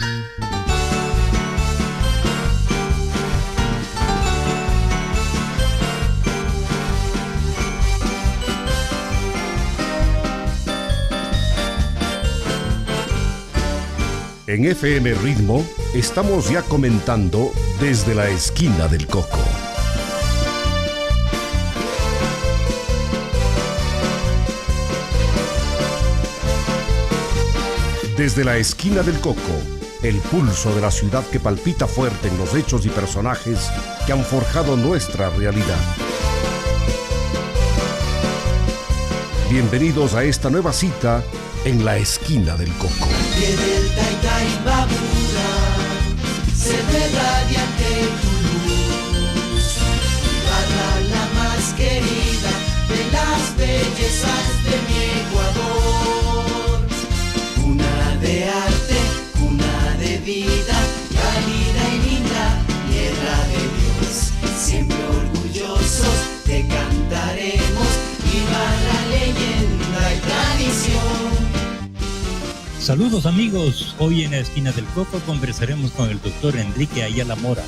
En FM Ritmo estamos ya comentando desde la esquina del Coco. Desde la esquina del Coco, el pulso de la ciudad que palpita fuerte en los hechos y personajes que han forjado nuestra realidad. Bienvenidos a esta nueva cita en la esquina del Coco. Se ve radiante tu luz, Ibarra la más querida de las bellezas de mi Ecuador. Cuna de arte, cuna de vida, cálida y linda, tierra de Dios. Siempre orgullosos te cantaremos, Ibarra leyenda y tradición. Saludos amigos, hoy en la esquina del Coco conversaremos con el doctor Enrique Ayala Mora,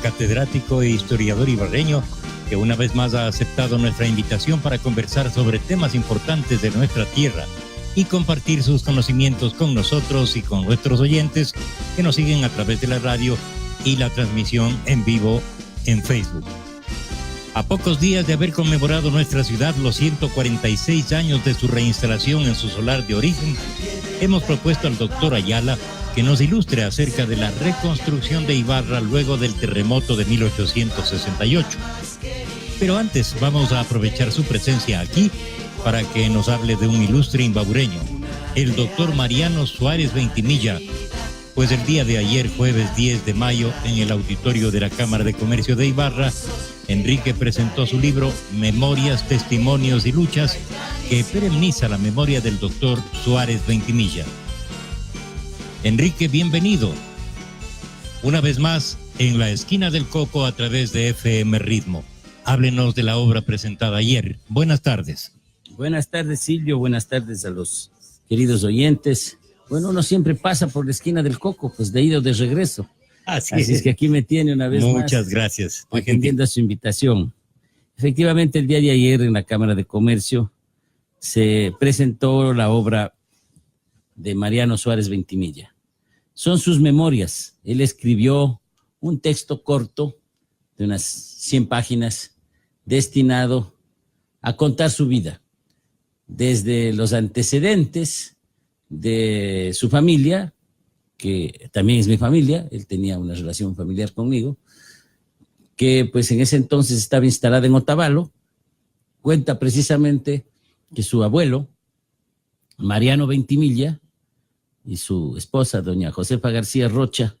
catedrático e historiador ibarreño, que una vez más ha aceptado nuestra invitación para conversar sobre temas importantes de nuestra tierra y compartir sus conocimientos con nosotros y con nuestros oyentes que nos siguen a través de la radio y la transmisión en vivo en Facebook. A pocos días de haber conmemorado nuestra ciudad los 146 años de su reinstalación en su solar de origen, hemos propuesto al doctor Ayala que nos ilustre acerca de la reconstrucción de Ibarra luego del terremoto de 1868. Pero antes vamos a aprovechar su presencia aquí para que nos hable de un ilustre imbabureño, el doctor Mariano Suárez Ventimilla, pues el día de ayer, jueves 10 de mayo, en el auditorio de la Cámara de Comercio de Ibarra, Enrique presentó su libro Memorias, Testimonios y Luchas, que pereniza la memoria del doctor Suárez Ventimilla. Enrique, bienvenido. Una vez más, en la esquina del Coco a través de FM Ritmo. Háblenos de la obra presentada ayer. Buenas tardes. Buenas tardes, Silvio. Buenas tardes a los queridos oyentes. Bueno, uno siempre pasa por la esquina del Coco, pues de ida o de regreso. Así es que aquí me tiene una vez más. Muchas gracias. Atendiendo a su invitación. Efectivamente, el día de ayer en la Cámara de Comercio se presentó la obra de Mariano Suárez Ventimilla. Son sus memorias. Él escribió un texto corto de unas 100 páginas destinado a contar su vida, desde los antecedentes de su familia, que también es mi familia. Él tenía una relación familiar conmigo, que pues en ese entonces estaba instalada en Otavalo. Cuenta precisamente que su abuelo, Mariano Ventimilla, y su esposa, doña Josefa García Rocha,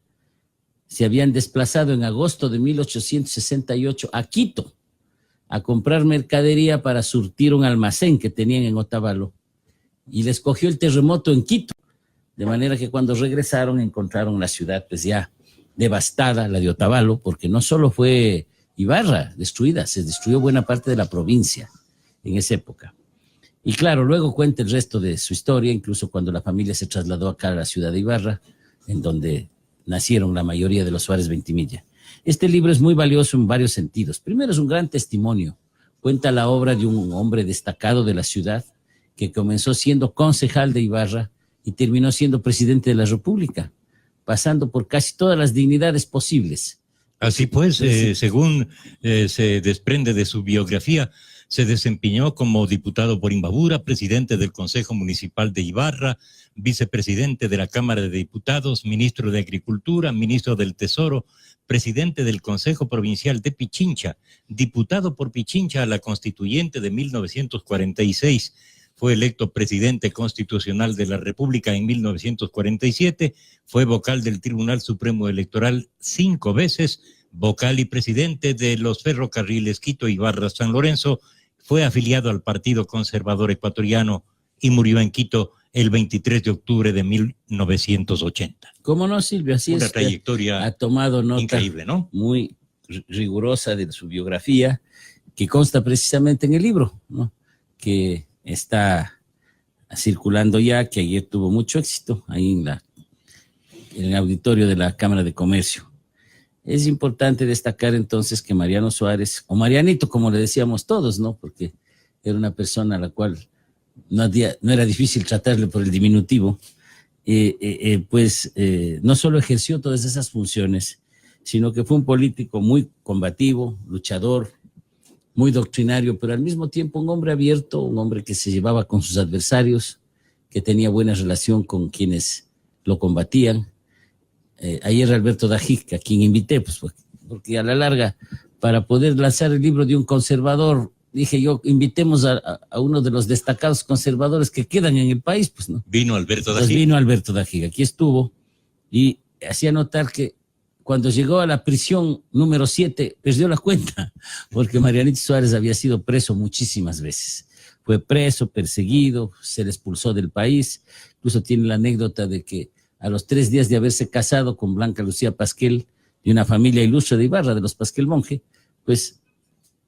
se habían desplazado en agosto de 1868 a Quito a comprar mercadería para surtir un almacén que tenían en Otavalo, y les cogió el terremoto en Quito, de manera que cuando regresaron encontraron la ciudad pues ya devastada, la de Otavalo, porque no solo fue Ibarra destruida, se destruyó buena parte de la provincia en esa época. Y claro, luego cuenta el resto de su historia, incluso cuando la familia se trasladó acá a la ciudad de Ibarra, en donde nacieron la mayoría de los Suárez Ventimilla. Este libro es muy valioso en varios sentidos. Primero, es un gran testimonio. Cuenta la obra de un hombre destacado de la ciudad que comenzó siendo concejal de Ibarra y terminó siendo presidente de la República, pasando por casi todas las dignidades posibles. Así pues, según se desprende de su biografía, se desempeñó como diputado por Imbabura, presidente del Consejo Municipal de Ibarra, vicepresidente de la Cámara de Diputados, ministro de Agricultura, ministro del Tesoro, presidente del Consejo Provincial de Pichincha, diputado por Pichincha a la Constituyente de 1946, fue electo presidente constitucional de la República en 1947, fue vocal del Tribunal Supremo Electoral 5 veces, vocal y presidente de los ferrocarriles Quito, Ibarra, San Lorenzo, fue afiliado al Partido Conservador Ecuatoriano y murió en Quito el 23 de octubre de 1980. ¿Cómo no, Silvio? Así Una es. trayectoria ha tomado nota increíble, ¿no? Muy rigurosa de su biografía, que consta precisamente en el libro, ¿no? Que está circulando ya, que ayer tuvo mucho éxito ahí en el auditorio de la Cámara de Comercio. Es importante destacar entonces que Mariano Suárez, o Marianito como le decíamos todos, ¿no? Porque era una persona a la cual no era difícil tratarle por el diminutivo, no solo ejerció todas esas funciones, sino que fue un político muy combativo, luchador, muy doctrinario, pero al mismo tiempo un hombre abierto, un hombre que se llevaba con sus adversarios, que tenía buena relación con quienes lo combatían. Ayer Alberto Dajic, a quien invité, pues, porque a la larga, para poder lanzar el libro de un conservador, dije yo, invitemos a uno de los destacados conservadores que quedan en el país, pues, ¿no? Vino Alberto Dajic. Pues vino Alberto Dajic, aquí estuvo, y hacía notar que cuando llegó a la prisión número 7, perdió la cuenta, porque Marianito Suárez había sido preso muchísimas veces. Fue preso, perseguido, se le expulsó del país. Incluso tiene la anécdota de que a los 3 días de haberse casado con Blanca Lucía Pasquel, de una familia ilustre de Ibarra, de los Pasquel Monje, pues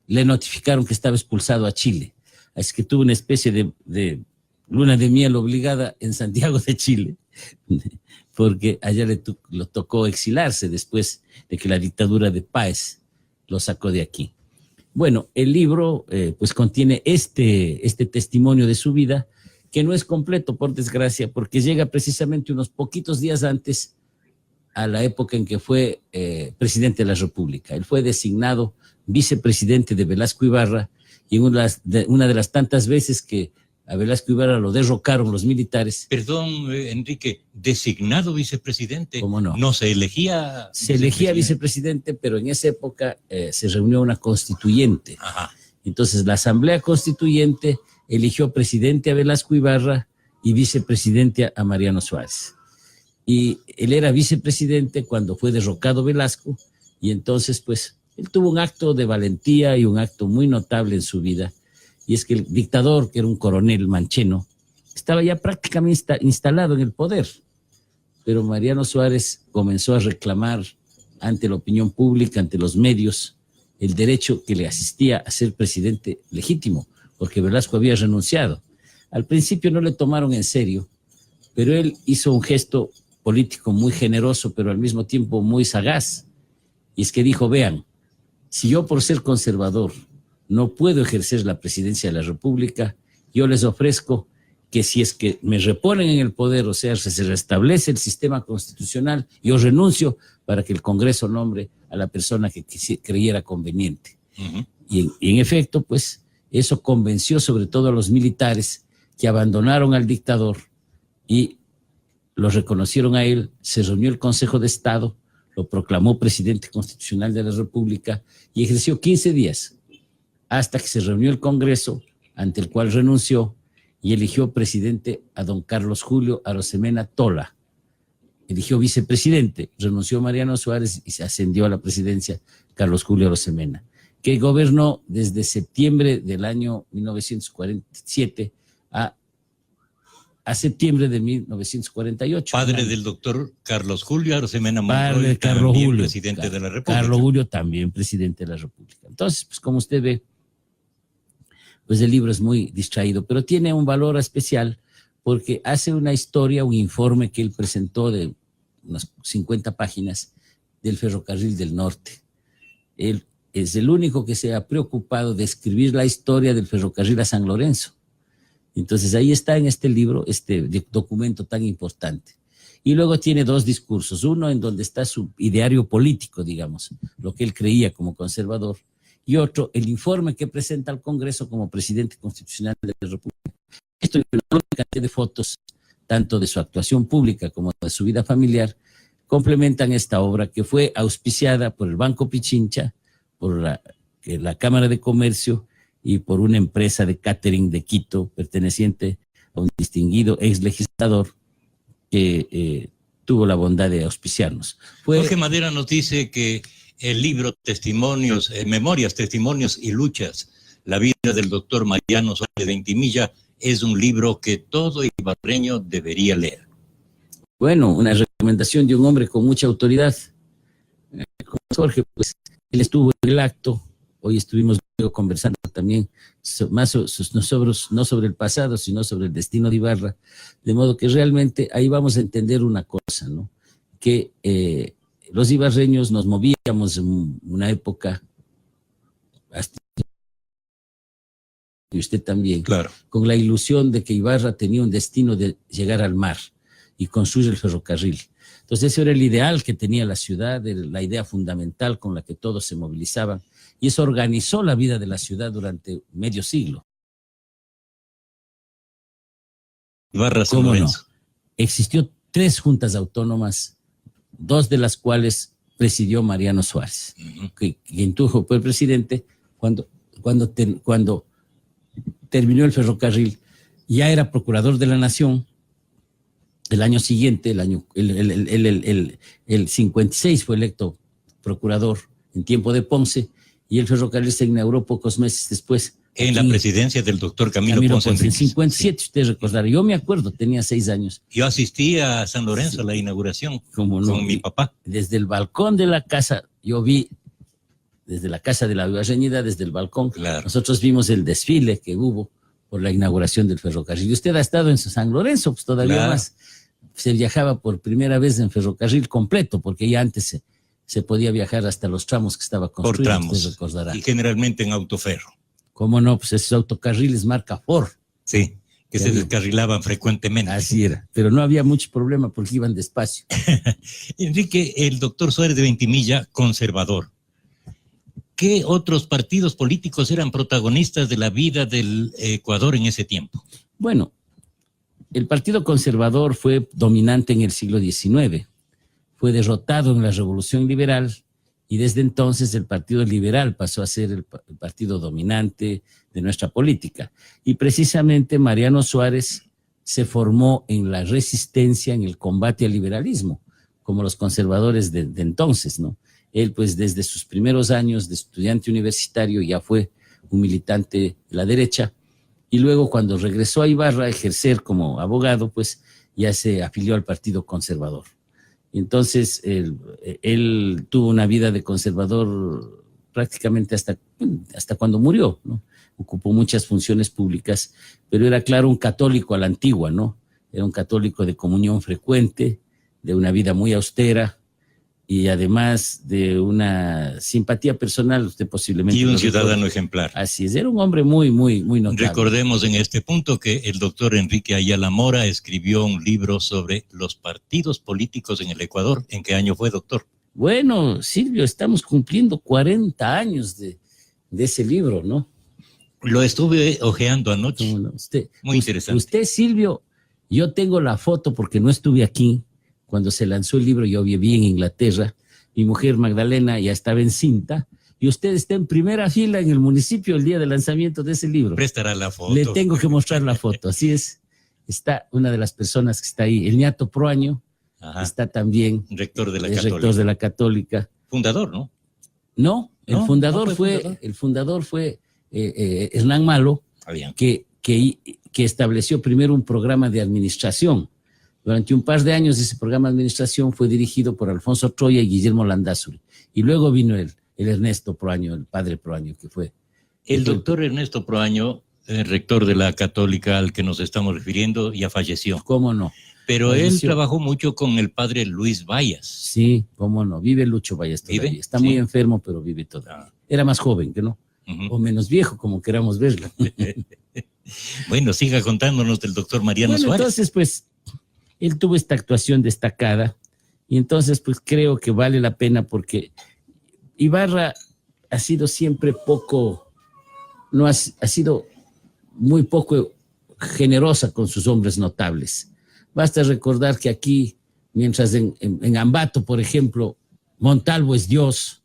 le notificaron que estaba expulsado a Chile. Así que tuvo una especie de luna de miel obligada en Santiago de Chile, porque allá lo tocó exilarse después de que la dictadura de Páez lo sacó de aquí. Bueno, el libro pues contiene este testimonio de su vida, que no es completo, por desgracia, porque llega precisamente unos poquitos días antes a la época en que fue presidente de la República. Él fue designado vicepresidente de Velasco Ibarra, y una de las tantas veces que a Velasco Ibarra lo derrocaron los militares. Perdón, Enrique, designado vicepresidente. ¿Cómo no? No se elegía. Se elegía vicepresidente, pero en esa época se reunió una constituyente. Ajá. Entonces la Asamblea Constituyente eligió presidente a Velasco Ibarra y vicepresidente a Mariano Suárez. Y él era vicepresidente cuando fue derrocado Velasco, y entonces pues él tuvo un acto de valentía y un acto muy notable en su vida, y es que el dictador, que era un coronel mancheno, estaba ya prácticamente instalado en el poder, pero Mariano Suárez comenzó a reclamar ante la opinión pública, ante los medios, el derecho que le asistía a ser presidente legítimo, porque Velasco había renunciado. Al principio no le tomaron en serio, pero él hizo un gesto político muy generoso, pero al mismo tiempo muy sagaz, y es que dijo: vean, si yo por ser conservador no puedo ejercer la presidencia de la República, yo les ofrezco que si es que me reponen en el poder, o sea, se restablece el sistema constitucional, yo renuncio para que el Congreso nombre a la persona que creyera conveniente. Uh-huh. Y en efecto, pues, eso convenció sobre todo a los militares, que abandonaron al dictador y lo reconocieron a él. Se reunió el Consejo de Estado, lo proclamó presidente constitucional de la República y ejerció 15 días, hasta que se reunió el Congreso, ante el cual renunció, y eligió presidente a don Carlos Julio Arosemena Tola. Eligió vicepresidente, renunció Mariano Suárez y se ascendió a la presidencia Carlos Julio Arosemena, que gobernó desde septiembre del año 1947 a septiembre de 1948. Padre del doctor Carlos Julio Arosemena Monroy, Padre de Carlos Julio, presidente de la República. Carlos Julio también presidente de la República. Entonces, pues como usted ve, pues el libro es muy distraído, pero tiene un valor especial porque hace una historia, un informe que él presentó de unas 50 páginas del Ferrocarril del Norte. Él es el único que se ha preocupado de escribir la historia del ferrocarril a San Lorenzo. Entonces ahí está en este libro, este documento tan importante. Y luego tiene 2 discursos, uno en donde está su ideario político, digamos, lo que él creía como conservador, y otro, el informe que presenta al Congreso como presidente constitucional de la República. Esto es una cantidad de fotos, tanto de su actuación pública como de su vida familiar, complementan esta obra, que fue auspiciada por el Banco Pichincha, por la Cámara de Comercio y por una empresa de catering de Quito, perteneciente a un distinguido ex legislador que tuvo la bondad de auspiciarnos. Jorge Madera nos dice que el libro Testimonios, Memorias, Testimonios y Luchas, la vida del doctor Mariano Suárez de Ventimilla, es un libro que todo ibarreño debería leer. Bueno, una recomendación de un hombre con mucha autoridad. Como Jorge, pues él estuvo en el acto, hoy estuvimos conversando también más no sobre el pasado, sino sobre el destino de Ibarra, de modo que realmente ahí vamos a entender una cosa, ¿no? que los ibarreños nos movíamos en una época, hasta y usted también, Claro. con la ilusión de que Ibarra tenía un destino de llegar al mar y construir el ferrocarril. Entonces ese era el ideal que tenía la ciudad, la idea fundamental con la que todos se movilizaban, y eso organizó la vida de la ciudad durante medio siglo. Ibarra San ¿Cómo no? Lorenzo. Existió 3 juntas autónomas, 2 de las cuales presidió Mariano Suárez, quien fue el presidente cuando terminó el ferrocarril. Ya era procurador de la Nación. El año siguiente, el 56 fue electo procurador en tiempo de Ponce, y el ferrocarril se inauguró pocos meses después. En la presidencia del doctor Camilo Ponce En Enríquez. 57, usted recordará. Yo me acuerdo, tenía 6 años. Yo asistí a San Lorenzo a la inauguración con mi papá. Desde el balcón de la casa, yo vi, desde la casa de la Ibarreñida, desde el balcón, Claro. nosotros vimos el desfile que hubo por la inauguración del ferrocarril. Y usted ha estado en San Lorenzo, pues todavía Claro. más. Se viajaba por primera vez en ferrocarril completo, porque ya antes se podía viajar hasta los tramos que estaba Por construido. tramos. Usted recordará. Y generalmente en autoferro. ¿Cómo no? Pues esos autocarriles marca Ford. Sí, que se Sí. descarrilaban frecuentemente. Así era. Pero no había mucho problema porque iban despacio. Enrique, el doctor Suárez de Ventimilla, conservador. ¿Qué otros partidos políticos eran protagonistas de la vida del Ecuador en ese tiempo? Bueno, el Partido Conservador fue dominante en el siglo XIX. Fue derrotado en la Revolución Liberal, y desde entonces el Partido Liberal pasó a ser el partido dominante de nuestra política. Y precisamente Mariano Suárez se formó en la resistencia, en el combate al liberalismo, como los conservadores de entonces, ¿no? Él, pues, desde sus primeros años de estudiante universitario ya fue un militante de la derecha, y luego cuando regresó a Ibarra a ejercer como abogado, pues ya se afilió al Partido Conservador. Entonces, él tuvo una vida de conservador prácticamente hasta cuando murió, ¿no? Ocupó muchas funciones públicas, pero era, claro, un católico a la antigua, ¿no? Era un católico de comunión frecuente, de una vida muy austera, y además de una simpatía personal, usted posiblemente... Y un lo ciudadano recuerde. ejemplar. Así es, era un hombre muy notable. Recordemos en este punto que el doctor Enrique Ayala Mora escribió un libro sobre los partidos políticos en el Ecuador. ¿En qué año fue, doctor? Bueno, Silvio, estamos cumpliendo 40 años de ese libro, ¿no? Lo estuve hojeando anoche. ¿Cómo no? Muy interesante. Usted, Silvio, yo tengo la foto porque no estuve aquí cuando se lanzó el libro. Yo viví en Inglaterra. Mi mujer Magdalena ya estaba encinta, y usted está en primera fila en el municipio el día del lanzamiento de ese libro. Prestará la foto. Le tengo que mostrar la foto, así es. Está una de las personas que está ahí, el ñato Proaño. Ajá. Está también Rector de la el Católica. rector de la Católica. Fundador, ¿no? No, el No, fundador no fue fundador. el fundador fue Hernán Malo, Habían. que estableció primero un programa de administración. Durante un par de años ese programa de administración fue dirigido por Alfonso Troya y Guillermo Landázuri. Y luego vino el Ernesto Proaño, el padre Proaño, que fue... El doctor Ernesto Proaño, rector de la Católica al que nos estamos refiriendo, ya falleció. ¿Cómo no? Pero él Falleció. trabajó mucho con el padre Luis Vallas. Sí, cómo no. Vive Lucho Valles todavía. ¿Vive? Está Sí. muy enfermo, pero vive todavía. Era más joven, que no. Ujú. O menos viejo, como queramos verlo. Bueno, siga contándonos del doctor Mariano Bueno, Suárez. entonces, pues, él tuvo esta actuación destacada, y entonces, pues, creo que vale la pena, porque Ibarra ha sido siempre ha sido muy poco generosa con sus hombres notables. Basta recordar que aquí, mientras en Ambato, por ejemplo, Montalvo es Dios,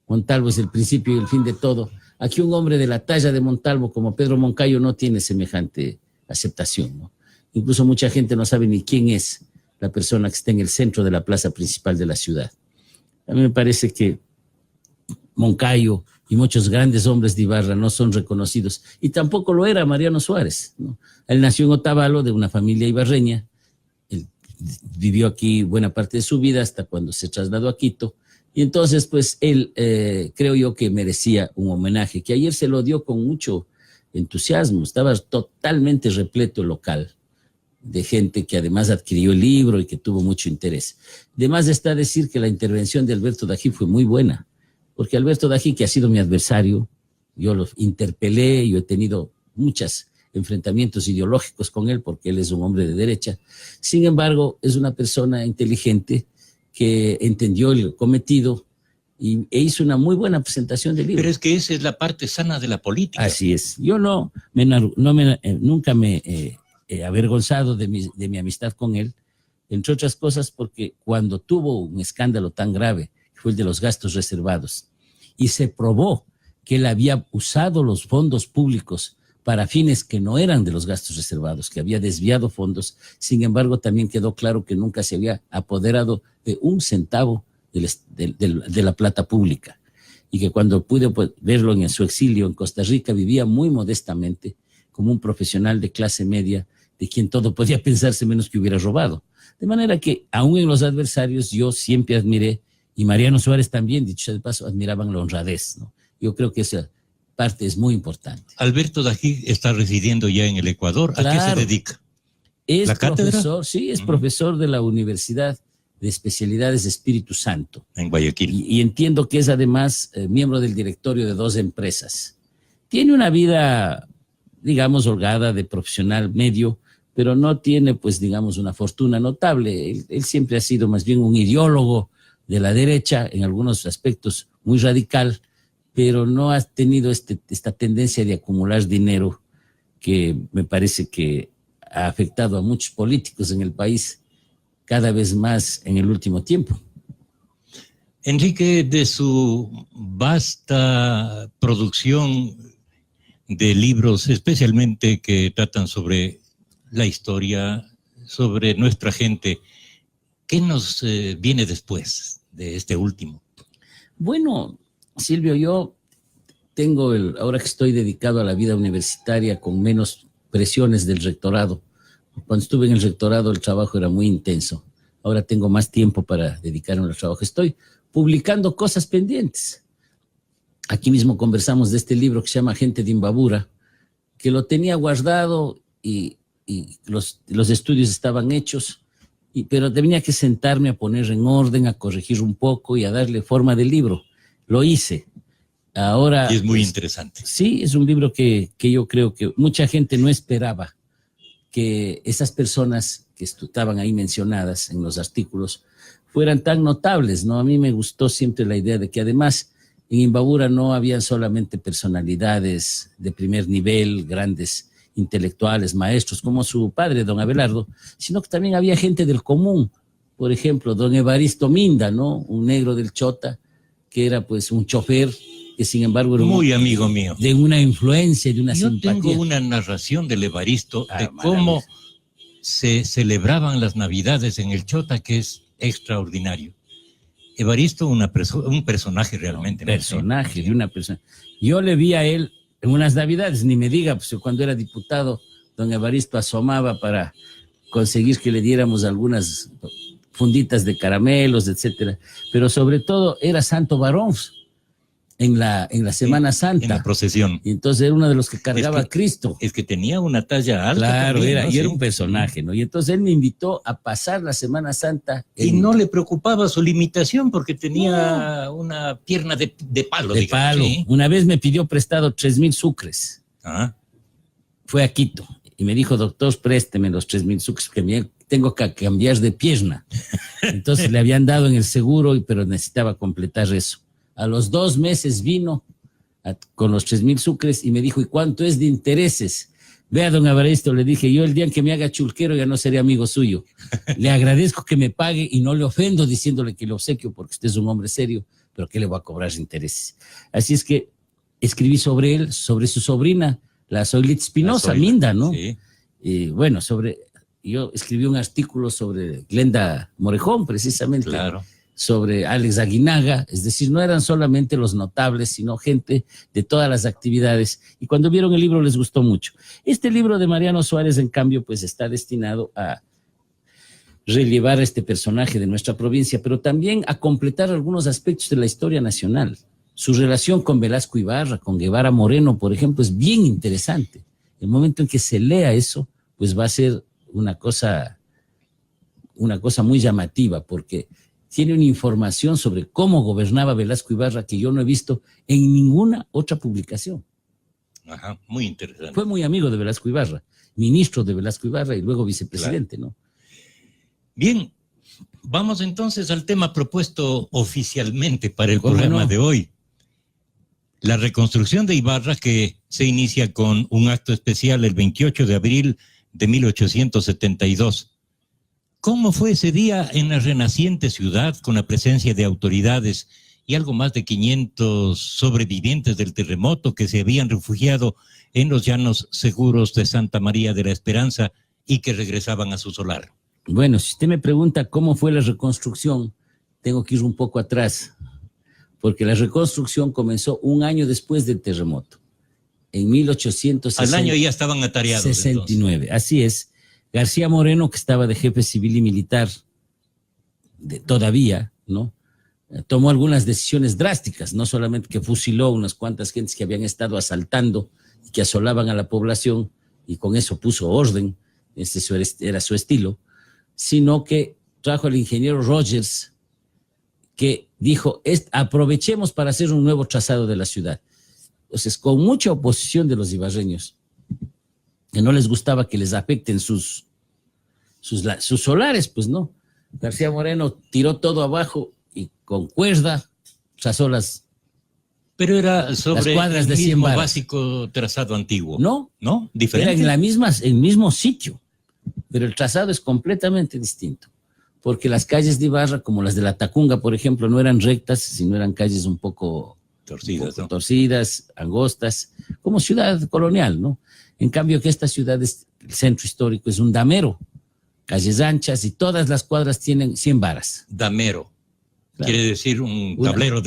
Montalvo es el principio y el fin de todo. Aquí un hombre de la talla de Montalvo como Pedro Moncayo no tiene semejante aceptación, ¿no? Incluso mucha gente no sabe ni quién es la persona que está en el centro de la plaza principal de la ciudad. A mí me parece que Moncayo y muchos grandes hombres de Ibarra no son reconocidos, y tampoco lo era Mariano Suárez, ¿no? Él nació en Otavalo, de una familia ibarreña. Él vivió aquí buena parte de su vida hasta cuando se trasladó a Quito, y entonces pues él creo yo que merecía un homenaje, que ayer se lo dio con mucho entusiasmo. Estaba totalmente repleto el local. de gente que además adquirió el libro y que tuvo mucho interés. Además está decir que la intervención de Alberto Dají fue muy buena, porque Alberto Dají, que ha sido mi adversario, yo lo interpelé, yo he tenido muchos enfrentamientos ideológicos con él porque él es un hombre de derecha. Sin embargo, es una persona inteligente que entendió el cometido e hizo una muy buena presentación del libro. Pero es que esa es la parte sana de la política. Así es. Yo nunca me he avergonzado de mi amistad con él, entre otras cosas porque cuando tuvo un escándalo tan grave, que fue el de los gastos reservados, y se probó que él había usado los fondos públicos para fines que no eran de los gastos reservados, que había desviado fondos. Sin embargo, también quedó claro que nunca se había apoderado de un centavo de la plata pública, y que cuando pude verlo en su exilio en Costa Rica, vivía muy modestamente, como un profesional de clase media, de quien todo podía pensarse menos que hubiera robado. De manera que, aún en los adversarios, yo siempre admiré, y Mariano Suárez también, dicho de paso, admiraban la honradez, ¿no? Yo creo que esa parte es muy importante. Alberto Dají está residiendo ya en el Ecuador. Claro. ¿A qué se dedica? Es ¿La cátedra? profesor, sí, es profesor de la Universidad de Especialidades de Espíritu Santo. En Guayaquil. Y entiendo que es además miembro del directorio de 2 empresas. Tiene una vida, digamos, holgada de profesional medio, pero no tiene, pues, digamos, una fortuna notable. Él siempre ha sido más bien un ideólogo de la derecha, en algunos aspectos muy radical, pero no ha tenido esta tendencia de acumular dinero que me parece que ha afectado a muchos políticos en el país cada vez más en el último tiempo. Enrique, de su vasta producción de libros, especialmente que tratan sobre la historia, sobre nuestra gente, ¿qué nos viene después de este último? Bueno, Silvio, yo tengo ahora que estoy dedicado a la vida universitaria con menos presiones del rectorado. Cuando estuve en el rectorado el trabajo era muy intenso. Ahora tengo más tiempo para dedicarme al trabajo. Estoy publicando cosas pendientes. Aquí mismo conversamos de este libro que se llama Gente de Imbabura, que lo tenía guardado y los estudios estaban hechos, pero tenía que sentarme a poner en orden, a corregir un poco y a darle forma del libro. Lo hice. Ahora, y es muy interesante. Sí, es un libro que yo creo que mucha gente no esperaba que esas personas que estaban ahí mencionadas en los artículos fueran tan notables, ¿no? A mí me gustó siempre la idea de que además en Imbabura no habían solamente personalidades de primer nivel, grandes intelectuales, maestros, como su padre, don Abelardo, sino que también había gente del común. Por ejemplo, don Evaristo Minda, ¿no? Un negro del Chota, que era pues un chofer, que sin embargo era muy amigo mío. De una influencia, de una Yo simpatía. tengo una narración del Evaristo de cómo se celebraban las Navidades en el Chota, que es extraordinario. Evaristo, un personaje realmente. Personaje de una persona. Yo le vi a él en unas Navidades, ni me diga, pues cuando era diputado, don Evaristo asomaba para conseguir que le diéramos algunas funditas de caramelos, etcétera. Pero sobre todo era santo varón en la Semana Santa. En la procesión. Y entonces era uno de los que cargaba a Cristo. Es que tenía una talla alta. Claro, también, ¿no? y era un personaje, ¿no? Y entonces él me invitó a pasar la Semana Santa. Y no le preocupaba su limitación porque tenía una pierna de palo. De palo. ¿Sí? Una vez me pidió prestado 3,000 sucres. Ah. Fue a Quito y me dijo, doctor, présteme los 3,000 sucres que tengo que cambiar de pierna. Entonces le habían dado en el seguro, pero necesitaba completar eso. A los 2 meses vino con los 3,000 sucres y me dijo, ¿y cuánto es de intereses? Vea, don Evaristo, le dije, yo el día en que me haga chulquero ya no seré amigo suyo. Le agradezco que me pague y no le ofendo diciéndole que le obsequio porque usted es un hombre serio, pero que le voy a cobrar intereses. Así es que escribí sobre él, sobre su sobrina, la Zoilit Espinosa, Minda, ¿no? Sí. Bueno, yo escribí un artículo sobre Glenda Morejón, precisamente. Claro. Sobre Alex Aguinaga, es decir, no eran solamente los notables, sino gente de todas las actividades, y cuando vieron el libro les gustó mucho. Este libro de Mariano Suárez, en cambio, pues está destinado a relevar a este personaje de nuestra provincia, pero también a completar algunos aspectos de la historia nacional. Su relación con Velasco Ibarra, con Guevara Moreno, por ejemplo, es bien interesante. El momento en que se lea eso, pues va a ser una cosa muy llamativa, porque tiene una información sobre cómo gobernaba Velasco Ibarra que yo no he visto en ninguna otra publicación. Ajá, muy interesante. Fue muy amigo de Velasco Ibarra, ministro de Velasco Ibarra y luego vicepresidente, claro. ¿No? Bien, vamos entonces al tema propuesto oficialmente para el programa de hoy. La reconstrucción de Ibarra, que se inicia con un acto especial el 28 de abril de 1872. ¿Cómo fue ese día en la renaciente ciudad con la presencia de autoridades y algo más de 500 sobrevivientes del terremoto que se habían refugiado en los llanos seguros de Santa María de la Esperanza y que regresaban a su solar? Bueno, si usted me pregunta cómo fue la reconstrucción, tengo que ir un poco atrás, porque la reconstrucción comenzó un año después del terremoto, en 1869. Al año ya estaban atareados. 69, entonces. Así es. García Moreno, que estaba de jefe civil y militar, todavía, ¿no? Tomó algunas decisiones drásticas, no solamente que fusiló unas cuantas gentes que habían estado asaltando y que asolaban a la población, y con eso puso orden, ese era su estilo, sino que trajo al ingeniero Rogers, que dijo, aprovechemos para hacer un nuevo trazado de la ciudad. Entonces, con mucha oposición de los ibarreños, que no les gustaba que les afecten sus solares, pues no. García Moreno tiró todo abajo y con cuerda trazó Pero era sobre las cuadras el de 100 mismo varas. Básico trazado antiguo. ¿No? ¿Diferente? Era en el mismo sitio, pero el trazado es completamente distinto, porque las calles de Ibarra, como las de la Tacunga, por ejemplo, no eran rectas, sino eran calles un poco torcidas, angostas, como ciudad colonial, ¿no? En cambio que esta ciudad, el centro histórico, es un damero, calles anchas y todas las cuadras tienen 100 varas. Damero. Claro. Quiere decir un tablero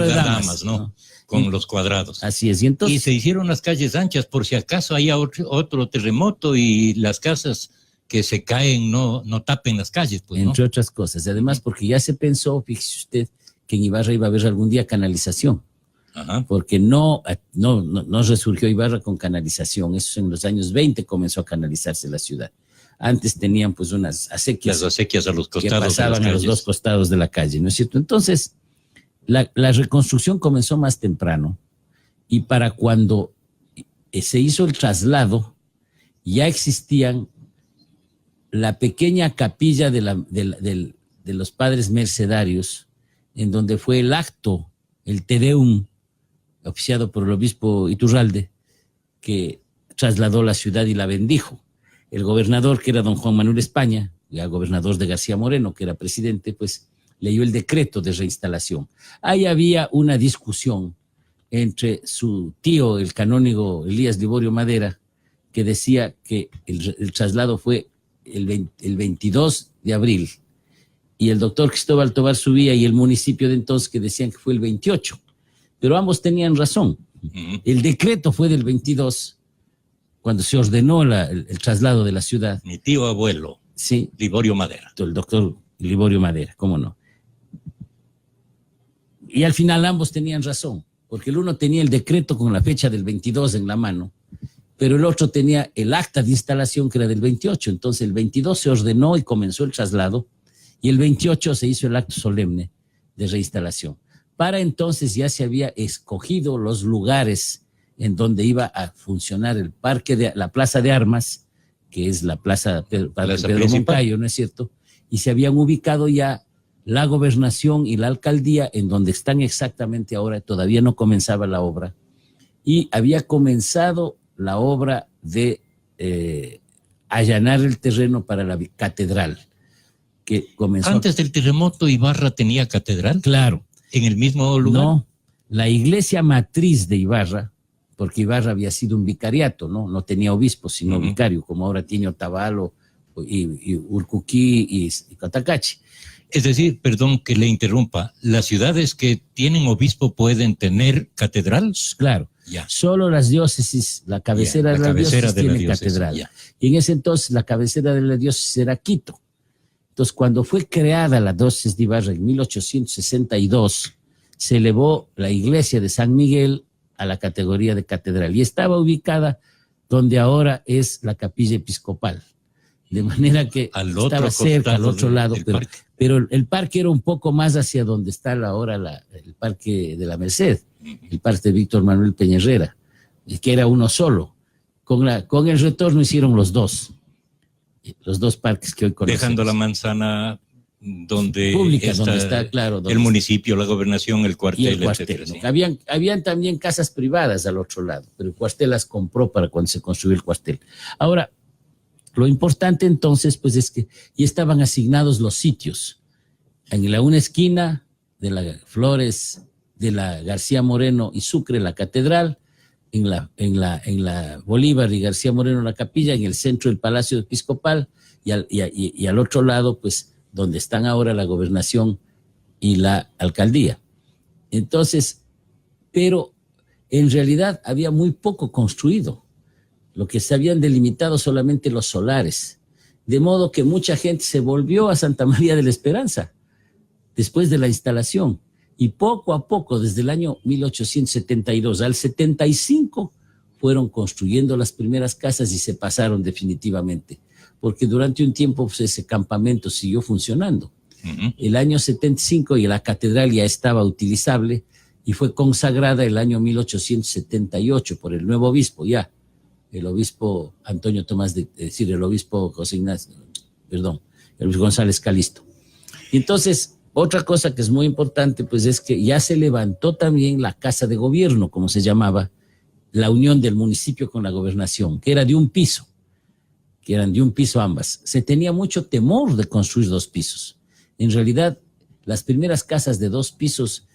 de damas, ¿no? Con los cuadrados. Así es. Y se hicieron las calles anchas por si acaso haya otro terremoto y las casas que se caen no tapen las calles, pues, ¿no? Entre otras cosas. Además, porque ya se pensó, fíjese usted, que en Ibarra iba a haber algún día canalización. Ajá. Porque no resurgió Ibarra con canalización. Eso en los años 20 comenzó a canalizarse la ciudad. Antes tenían pues unas acequias. Las acequias a los costados. Que pasaban a los dos costados de la calle, ¿no es cierto? Entonces, la reconstrucción comenzó más temprano, y para cuando se hizo el traslado, ya existían la pequeña capilla de los padres mercedarios, en donde fue el acto, el Te Deum, oficiado por el obispo Iturralde, que trasladó la ciudad y la bendijo. El gobernador, que era don Juan Manuel España, ya gobernador de García Moreno, que era presidente, pues leyó el decreto de reinstalación. Ahí había una discusión entre su tío, el canónigo Elías Liborio Madera, que decía que el traslado fue el 22 de abril, y el doctor Cristóbal Tobar Subía y el municipio de entonces, que decían que fue el 28, pero ambos tenían razón. El decreto fue del 22, cuando se ordenó el traslado de la ciudad. Mi tío abuelo, sí, Liborio Madera. El doctor Liborio Madera, ¿cómo no? Y al final ambos tenían razón, porque el uno tenía el decreto con la fecha del 22 en la mano, pero el otro tenía el acta de instalación que era del 28. Entonces el 22 se ordenó y comenzó el traslado, y el 28 se hizo el acto solemne de reinstalación. Para entonces ya se había escogido los lugares en donde iba a funcionar el parque la Plaza de Armas, que es la Plaza Pedro Moncayo, ¿no es cierto? Y se habían ubicado ya la gobernación y la alcaldía en donde están exactamente ahora. Todavía no comenzaba la obra, y había comenzado la obra de allanar el terreno para la catedral, que comenzó. Antes del terremoto, ¿Ibarra tenía catedral? Claro. ¿En el mismo lugar? No, la iglesia matriz de Ibarra, porque Ibarra había sido un vicariato, no tenía obispo, sino vicario, como ahora tiene Otavalo y Urcuquí y Cotacachi. Es decir, perdón que le interrumpa, ¿las ciudades que tienen obispo pueden tener catedral? Claro, solo las diócesis, la cabecera de la diócesis tiene catedral. Y en ese entonces la cabecera de la diócesis era Quito. Entonces, cuando fue creada la diócesis de Ibarra en 1862, se elevó la iglesia de San Miguel a la categoría de catedral, y estaba ubicada donde ahora es la capilla episcopal. de manera que estaba cerca, al otro lado, pero el parque era un poco más hacia donde está ahora el parque de la Merced, el parque de Víctor Manuel Peña Herrera, que era uno solo. Con el retorno hicieron los dos parques que hoy conocemos. Dejando la manzana donde pública, donde está claro, el municipio, la gobernación, el cuartel, y el cuartel, etcétera, ¿no? sí. Habían también casas privadas al otro lado, pero el cuartel las compró para cuando se construyó el cuartel. Ahora, lo importante entonces, pues es que ya estaban asignados los sitios. En una esquina de la Flores, de la García Moreno y Sucre, la catedral, en la Bolívar y García Moreno, la capilla, en el centro el Palacio Episcopal, y al otro lado, pues, donde están ahora la gobernación y la alcaldía. Entonces, pero en realidad había muy poco construido. Lo que se habían delimitado solamente los solares, de modo que mucha gente se volvió a Santa María de la Esperanza después de la instalación, y poco a poco, desde el año 1872 al 75, fueron construyendo las primeras casas y se pasaron definitivamente, porque durante un tiempo pues, ese campamento siguió funcionando. El año 75 y la catedral ya estaba utilizable y fue consagrada el año 1878 por el nuevo obispo ya, el obispo Antonio Tomás, el obispo José Ignacio, perdón, el obispo González Calisto. Entonces, otra cosa que es muy importante, pues es que ya se levantó también la casa de gobierno, como se llamaba, la unión del municipio con la gobernación, que era de un piso, que eran de un piso ambas. Se tenía mucho temor de construir 2 pisos. En realidad, las primeras casas de 2 pisos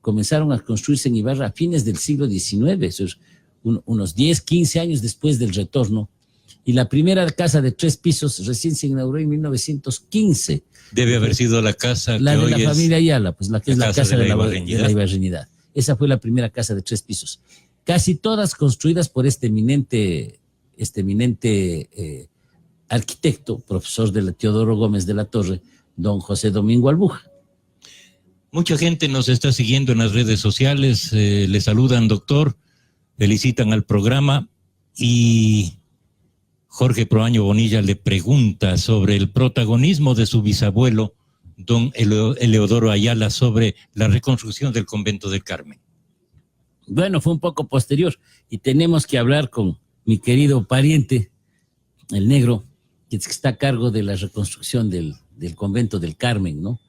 comenzaron a construirse en Ibarra a fines del siglo XIX, eso es unos 10, 15 años después del retorno, y la primera casa de 3 pisos recién se inauguró en 1915. Debe haber sido la casa la que de hoy la familia Ayala, pues la que es la casa de la Ibarreñidad. Esa fue la primera casa de 3 pisos. Casi todas construidas por este eminente arquitecto, profesor de Teodoro Gómez de la Torre, don José Domingo Albuja. Mucha gente nos está siguiendo en las redes sociales, le saludan, doctor, felicitan al programa, y Jorge Proaño Bonilla le pregunta sobre el protagonismo de su bisabuelo, don Eleodoro Ayala, sobre la reconstrucción del convento del Carmen. Bueno, fue un poco posterior y tenemos que hablar con mi querido pariente, el negro, que está a cargo de la reconstrucción del convento del Carmen, ¿no?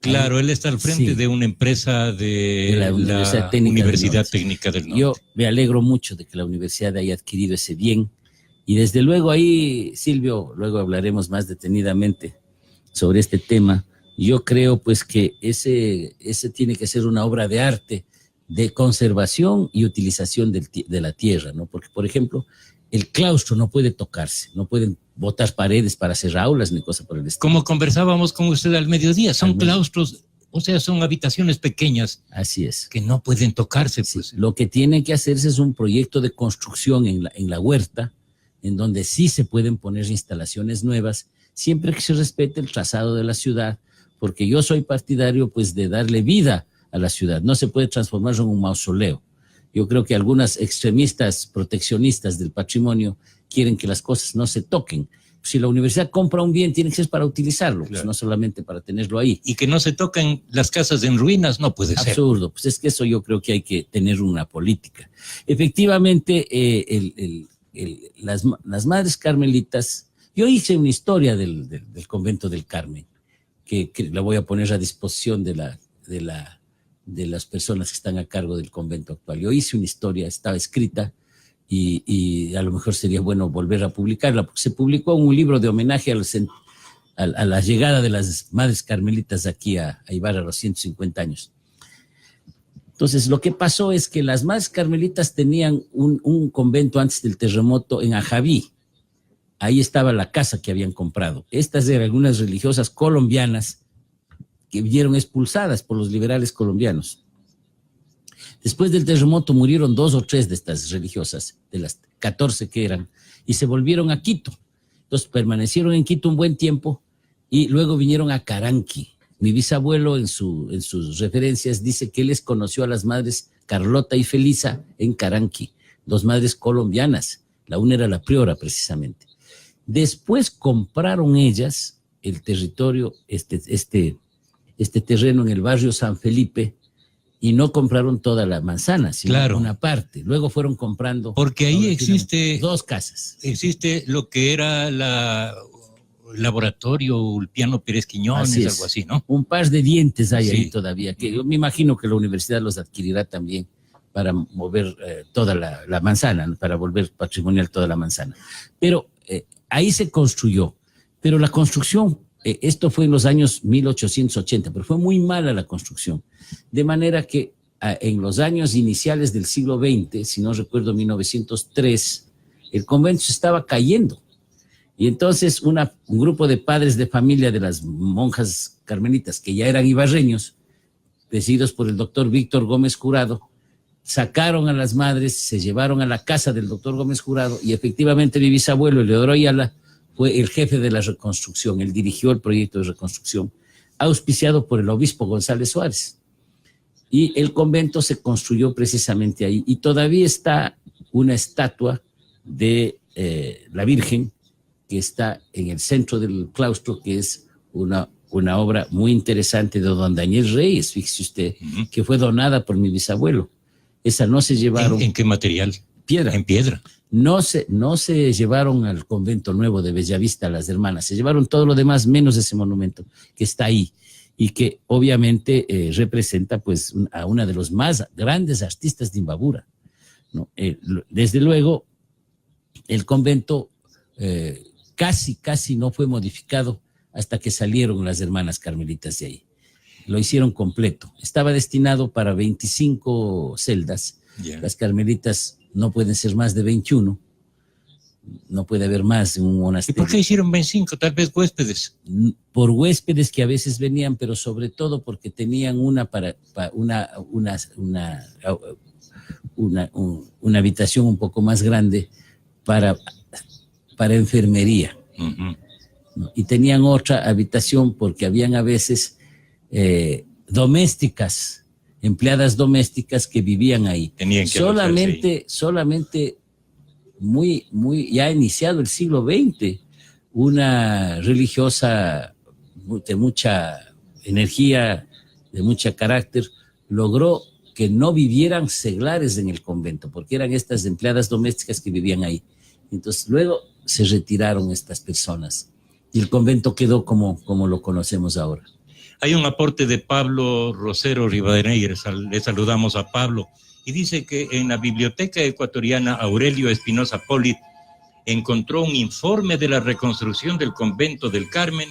Claro, ahí, él está al frente de una empresa de la Universidad Técnica del Norte. Yo me alegro mucho de que la universidad haya adquirido ese bien, y desde luego ahí, Silvio, luego hablaremos más detenidamente sobre este tema. Yo creo pues que ese tiene que ser una obra de arte, de conservación y utilización de la tierra, ¿no? Porque, por ejemplo, el claustro no puede tocarse, no pueden botar paredes para hacer aulas ni cosa por el estilo. Como conversábamos con usted al mediodía, son claustros, o sea, son habitaciones pequeñas. Así es. Que no pueden tocarse. Sí, pues. lo que tiene que hacerse es un proyecto de construcción en la huerta, en donde sí se pueden poner instalaciones nuevas, siempre que se respete el trazado de la ciudad, porque yo soy partidario pues de darle vida a la ciudad. No se puede transformar en un mausoleo. Yo creo que algunas extremistas proteccionistas del patrimonio quieren que las cosas no se toquen. Si la universidad compra un bien, tiene que ser para utilizarlo, claro, pues no solamente para tenerlo ahí. Y que no se toquen las casas en ruinas, no puede ser. Absurdo, pues es que eso yo creo que hay que tener una política. Efectivamente, las madres carmelitas, yo hice una historia del convento del Carmen, que la voy a poner a disposición de las personas que están a cargo del convento actual. Yo hice una historia, estaba escrita, y a lo mejor sería bueno volver a publicarla, porque se publicó un libro de homenaje a la llegada de las madres carmelitas aquí a Ibarra a los 150 años. Entonces, lo que pasó es que las madres carmelitas tenían un convento antes del terremoto en Ajaví. Ahí estaba la casa que habían comprado. Estas eran algunas religiosas colombianas que vieron expulsadas por los liberales colombianos. Después del terremoto murieron 2 o 3 de estas religiosas, de las 14 que eran, y se volvieron a Quito. Entonces permanecieron en Quito un buen tiempo y luego vinieron a Caranqui. Mi bisabuelo en sus referencias dice que él les conoció a las madres Carlota y Felisa en Caranqui, 2 madres colombianas. La una era la priora precisamente. Después compraron ellas el territorio, este terreno en el barrio San Felipe, y no compraron toda la manzana, sino una parte. Luego fueron comprando. Porque ahí existe 2 casas. Existe lo que era el laboratorio Ulpiano Pérez Quiñones, algo así, ¿no? Un par de dientes hay ahí todavía, que yo me imagino que la universidad los adquirirá también para mover toda la manzana, para volver patrimonial toda la manzana. Pero ahí se construyó. Pero la construcción, esto fue en los años 1880, pero fue muy mala la construcción. De manera que en los años iniciales del siglo XX, si no recuerdo 1903, el convento se estaba cayendo. Y entonces un grupo de padres de familia de las monjas carmelitas, que ya eran ibarreños, presididos por el doctor Víctor Gómez Jurado, sacaron a las madres, se llevaron a la casa del doctor Gómez Jurado, y efectivamente mi bisabuelo, Eleodoro Ayala, fue el jefe de la reconstrucción. Él dirigió el proyecto de reconstrucción, auspiciado por el obispo González Suárez. Y el convento se construyó precisamente ahí. Y todavía está una estatua de la Virgen, que está en el centro del claustro, que es una obra muy interesante de don Daniel Reyes, fíjese usted, que fue donada por mi bisabuelo. Esa no se llevaron. ¿En qué material? Piedra. En piedra. No se llevaron al convento nuevo de Bellavista las hermanas, se llevaron todo lo demás menos ese monumento que está ahí y que obviamente representa pues a una de los más grandes artistas de Imbabura, ¿no? Desde luego el convento casi no fue modificado hasta que salieron las hermanas carmelitas de ahí. Lo hicieron completo. Estaba destinado para 25 celdas. Las carmelitas no pueden ser más de 21. No puede haber más en un monasterio. ¿Y por qué hicieron 25? Tal vez huéspedes. Por huéspedes que a veces venían, pero sobre todo porque tenían una habitación un poco más grande para enfermería. ¿No? Y tenían otra habitación porque habían a veces domésticas, empleadas domésticas que vivían ahí. Tenían que solamente muy, ya iniciado el siglo XX, una religiosa de mucha energía, de mucho carácter, logró que no vivieran seglares en el convento, porque eran estas empleadas domésticas que vivían ahí. Entonces luego se retiraron estas personas y el convento quedó como lo conocemos ahora. Hay un aporte de Pablo Rosero Rivadeneira, le saludamos a Pablo, y dice que en la Biblioteca Ecuatoriana Aurelio Espinosa Polit encontró un informe de la reconstrucción del convento del Carmen.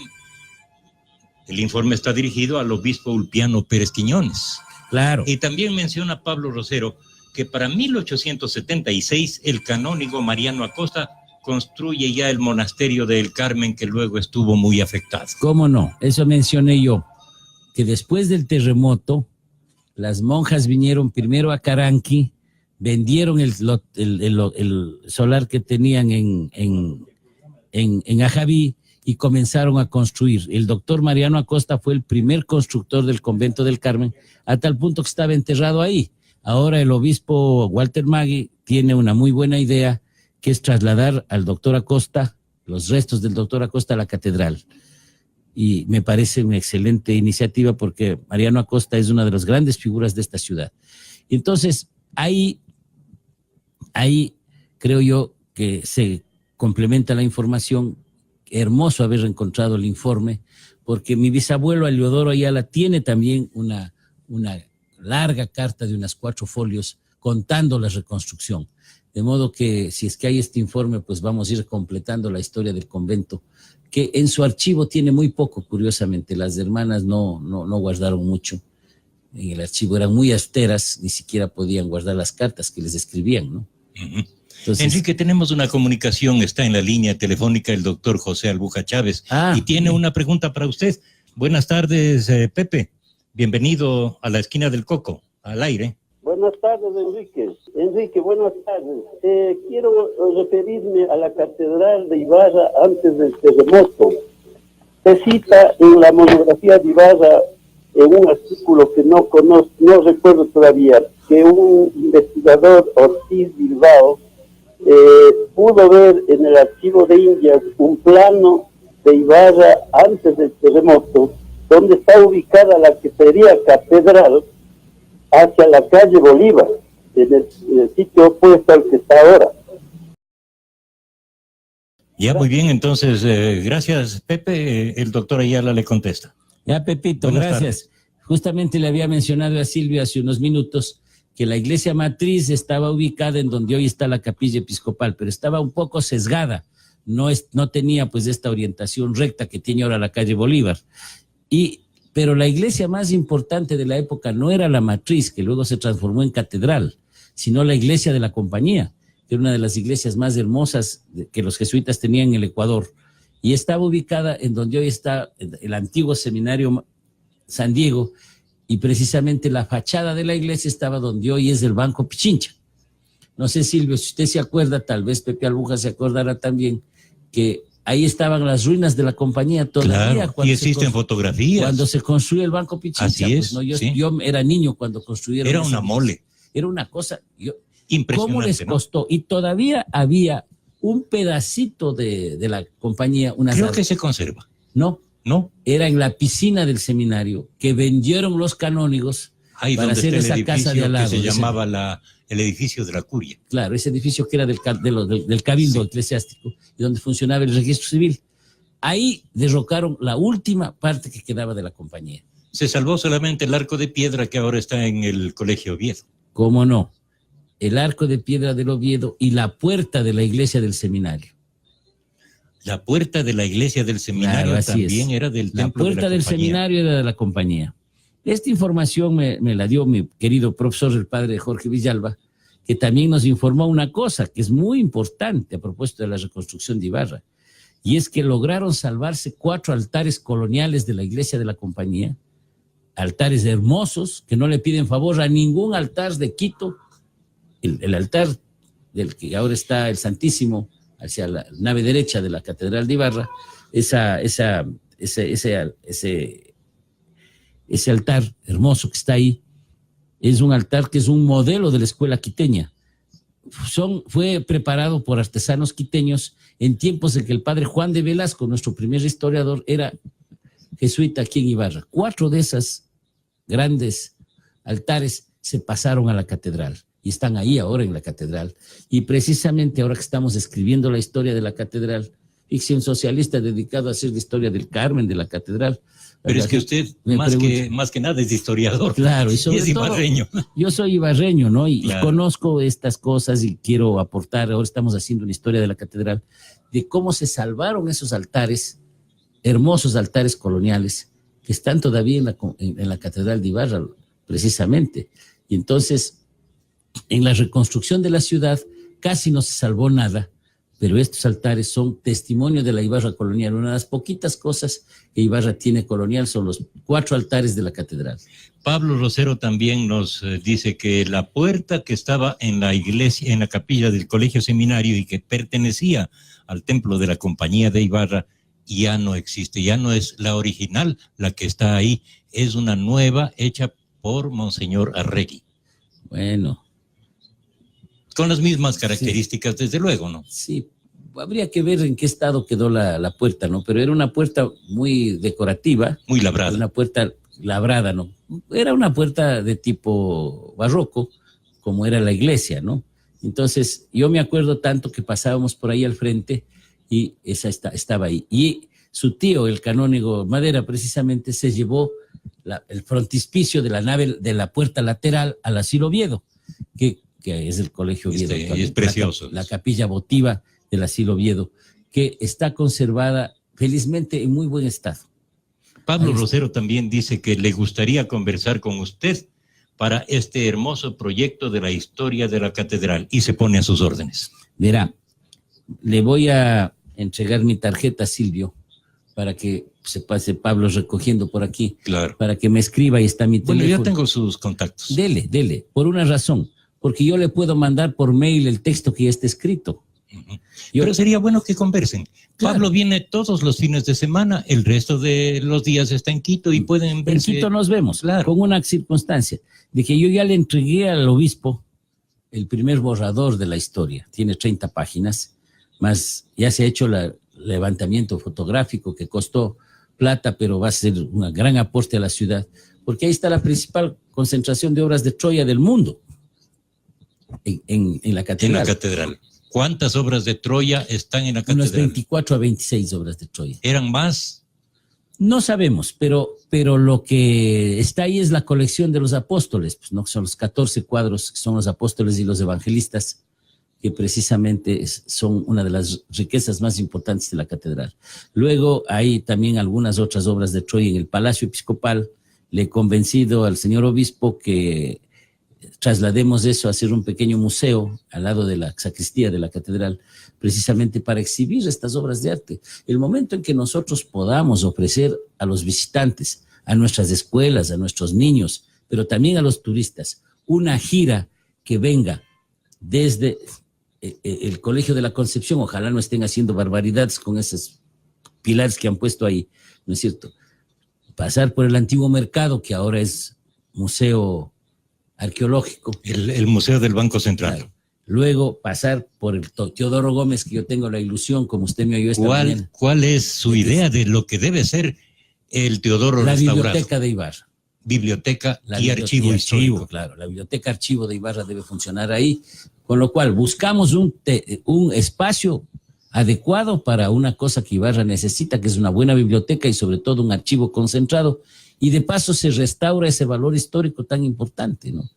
El informe está dirigido al obispo Ulpiano Pérez Quiñones. Claro. Y también menciona Pablo Rosero que para 1876 el canónigo Mariano Acosta construye ya el monasterio del Carmen, que luego estuvo muy afectado. ¿Cómo no? Eso mencioné yo, que después del terremoto, las monjas vinieron primero a Caranqui, vendieron el solar que tenían en Ajaví y comenzaron a construir. El doctor Mariano Acosta fue el primer constructor del convento del Carmen, a tal punto que estaba enterrado ahí. Ahora el obispo Walter Magui tiene una muy buena idea, que es trasladar al doctor Acosta, los restos del doctor Acosta, a la catedral. Y me parece una excelente iniciativa porque Mariano Acosta es una de las grandes figuras de esta ciudad. Y entonces, ahí creo yo que se complementa la información. Hermoso haber encontrado el informe, porque mi bisabuelo Eleodoro Ayala tiene también una larga carta de unas 4 folios contando la reconstrucción. De modo que si es que hay este informe, pues vamos a ir completando la historia del convento, que en su archivo tiene muy poco, curiosamente. Las hermanas no guardaron mucho. En el archivo eran muy austeras, ni siquiera podían guardar las cartas que les escribían, ¿no? Uh-huh. Entonces, Enrique, tenemos una comunicación, está en la línea telefónica el doctor José Albuja Chávez, y tiene una pregunta para usted. Buenas tardes, Pepe. Bienvenido a la esquina del Coco, al aire. Buenas tardes, Enrique. Enrique, buenas tardes. Quiero referirme a la Catedral de Ibarra antes del terremoto. Se cita en la monografía de Ibarra, en un artículo que no conozco, no recuerdo todavía, que un investigador, Ortiz Bilbao, pudo ver en el archivo de Indias un plano de Ibarra antes del terremoto, donde está ubicada la que sería catedral hacia la calle Bolívar, en el sitio opuesto al que está ahora. Ya, muy bien, entonces, gracias, Pepe. El doctor Ayala le contesta. Ya, Pepito, Buenas gracias. tardes. Justamente le había mencionado a Silvio hace unos minutos que la iglesia matriz estaba ubicada en donde hoy está la capilla episcopal, pero estaba un poco sesgada, no tenía pues esta orientación recta que tiene ahora la calle Bolívar. Pero la iglesia más importante de la época no era la matriz, que luego se transformó en catedral, sino la iglesia de la Compañía, que era una de las iglesias más hermosas que los jesuitas tenían en el Ecuador, y estaba ubicada en donde hoy está el antiguo seminario San Diego, y precisamente la fachada de la iglesia estaba donde hoy es el Banco Pichincha. No sé, Silvio, si usted se acuerda, tal vez Pepe Albuja se acordará también, que ahí estaban las ruinas de la Compañía todavía. Claro, y existen fotografías. Cuando se construyó el Banco Pichincha. Así es, pues, ¿no? sí. Yo era niño cuando construyeron. Era una mole. Era una cosa. Impresionante, ¿Cómo les ¿no? costó? Y todavía había un pedacito de la Compañía. Creo que se conserva. No. ¿No? Era en la piscina del seminario que vendieron los canónigos Ahí para donde hacer está el esa casa de al lado. que se llamaba el edificio de la curia. Claro, ese edificio que era del cabildo eclesiástico y donde funcionaba el registro civil. Ahí derrocaron la última parte que quedaba de la Compañía. Se salvó solamente el arco de piedra que ahora está en el Colegio Oviedo. ¿Cómo no? El arco de piedra del Oviedo y la puerta de la iglesia del seminario. La puerta de la iglesia del seminario, claro, también era del templo de la Compañía. La puerta del seminario era de la Compañía. Esta información me la dio mi querido profesor, el padre Jorge Villalba, que también nos informó una cosa que es muy importante a propósito de la reconstrucción de Ibarra, y es que lograron salvarse 4 altares coloniales de la iglesia de la Compañía, altares hermosos que no le piden favor a ningún altar de Quito. El altar del que ahora está el Santísimo hacia la nave derecha de la Catedral de Ibarra, ese altar hermoso que está ahí, es un altar que es un modelo de la escuela quiteña. Fue preparado por artesanos quiteños en tiempos en que el padre Juan de Velasco, nuestro primer historiador, era jesuita aquí en Ibarra. 4 de esas grandes altares se pasaron a la catedral y están ahí ahora en la catedral. Y precisamente ahora que estamos escribiendo la historia de la catedral, ficción socialista dedicado a hacer la historia del Carmen de la catedral. Pero es que usted, más que nada, es historiador. Claro, y sobre es ibarreño. todo, yo soy ibarreño, ¿no? Y claro, conozco estas cosas y quiero aportar. Ahora estamos haciendo una historia de la catedral, de cómo se salvaron esos altares, hermosos altares coloniales, que están todavía en la catedral de Ibarra, precisamente. Y entonces, en la reconstrucción de la ciudad, casi no se salvó nada, pero estos altares son testimonio de la Ibarra colonial. Una de las poquitas cosas que Ibarra tiene colonial son los 4 altares de la catedral. Pablo Rosero también nos dice que la puerta que estaba en la iglesia, en la capilla del Colegio Seminario y que pertenecía al templo de la Compañía de Ibarra, ya no existe, ya no es la original la que está ahí, es una nueva hecha por Monseñor Arregui. Bueno. Con las mismas características, sí, desde luego, ¿no? Sí, habría que ver en qué estado quedó la puerta, ¿no? Pero era una puerta muy decorativa. Muy labrada. Una puerta labrada, ¿no? Era una puerta de tipo barroco, como era la iglesia, ¿no? Entonces, yo me acuerdo tanto que pasábamos por ahí al frente y esa estaba ahí. Y su tío, el canónigo Madera, precisamente se llevó el frontispicio de la nave, de la puerta lateral al asilo Oviedo, que es el Colegio Oviedo. Y es precioso. La capilla votiva del asilo Oviedo, que está conservada felizmente en muy buen estado. Pablo Rosero también dice que le gustaría conversar con usted para este hermoso proyecto de la historia de la catedral y se pone a sus órdenes. Verá, le voy a entregar mi tarjeta a Silvio para que se pase Pablo recogiendo por aquí, claro, para que me escriba y está mi teléfono. Bueno, yo tengo sus contactos. Dele, por una razón, porque yo le puedo mandar por mail el texto que ya está escrito. Pero sería bueno que conversen. Claro. Pablo viene todos los fines de semana, el resto de los días está en Quito y pueden verse. En Quito nos vemos, claro, con una circunstancia, de que yo ya le entregué al obispo el primer borrador de la historia. Tiene 30 páginas, más ya se ha hecho el levantamiento fotográfico que costó plata, pero va a ser un gran aporte a la ciudad, porque ahí está la principal concentración de obras de Troya del mundo, en la catedral. En la catedral. ¿Cuántas obras de Troya están en la catedral? Unas 24 a 26 obras de Troya. ¿Eran más? No sabemos, pero lo que está ahí es la colección de los apóstoles, pues no son los 14 cuadros que son los apóstoles y los evangelistas, que precisamente son una de las riquezas más importantes de la catedral. Luego hay también algunas otras obras de Troya en el Palacio Episcopal. Le he convencido al señor obispo que traslademos eso a hacer un pequeño museo al lado de la sacristía de la catedral, precisamente para exhibir estas obras de arte. El momento en que nosotros podamos ofrecer a los visitantes, a nuestras escuelas, a nuestros niños, pero también a los turistas, una gira que venga desde el Colegio de la Concepción, ojalá no estén haciendo barbaridades con esos pilares que han puesto ahí, ¿no es cierto? Pasar por el antiguo mercado, que ahora es museo arqueológico. El Museo del Banco Central. Claro. Luego pasar por el Teodoro Gómez, que yo tengo la ilusión, como usted me oyó esta mañana. ¿Cuál es su idea de lo que debe ser el Teodoro la restaurado? Biblioteca de Ibarra. Biblioteca y archivo histórico. Claro, la biblioteca archivo de Ibarra debe funcionar ahí, con lo cual buscamos un espacio adecuado para una cosa que Ibarra necesita, que es una buena biblioteca y sobre todo un archivo concentrado, y de paso se restaura ese valor histórico tan importante, ¿no?